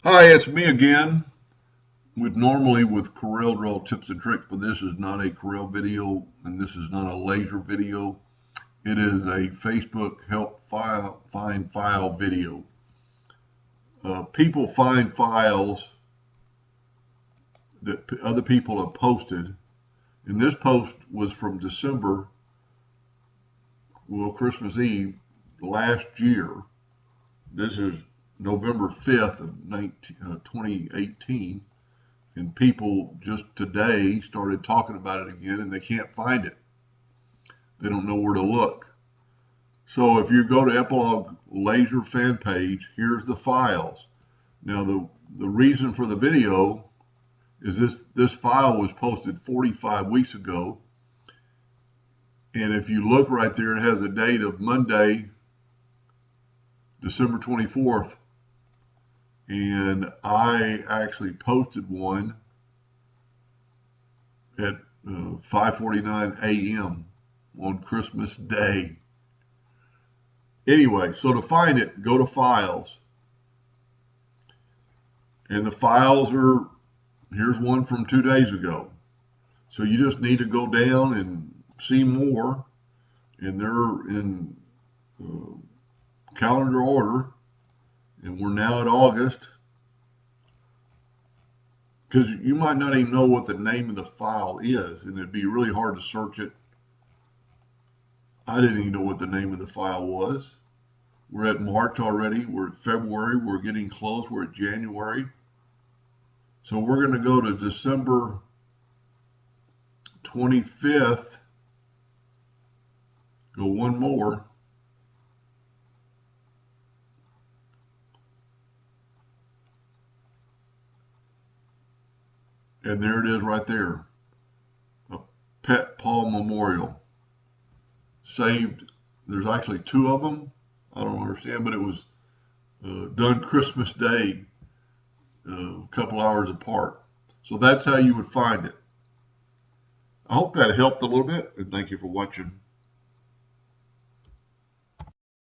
Hi, it's me again with Corel Draw tips and tricks, but this is not a Corel video and this is not a laser video. It is a Facebook find file video. People find files that other people have posted, and this post was from December, Christmas Eve last year. This is November 5th of 2018. And people just today started talking about it again, and they can't find it. They don't know where to look. So if you go to Epilog Laser Fan Page, here's the files. Now the reason for the video is this file was posted 45 weeks ago, and if you look right there, it has a date of Monday, December 24th, and I actually posted one at 5:49 a.m. on Christmas Day. Anyway, so to find it, go to Files. And the files are, here's one from 2 days ago. So you just need to go down and see more. And they're in calendar order. And we're now at August. Because you might not even know what the name of the file is, and it'd be really hard to search it. I didn't even know what the name of the file was. We're at March already. We're at February. We're getting close. We're at January. So we're going to go to December 25th. Go one more. And there it is right there. A Pet Paul Memorial. Saved. There's actually two of them. I don't understand, but it was done Christmas Day, a couple hours apart. So that's how you would find it. I hope that helped a little bit, and thank you for watching.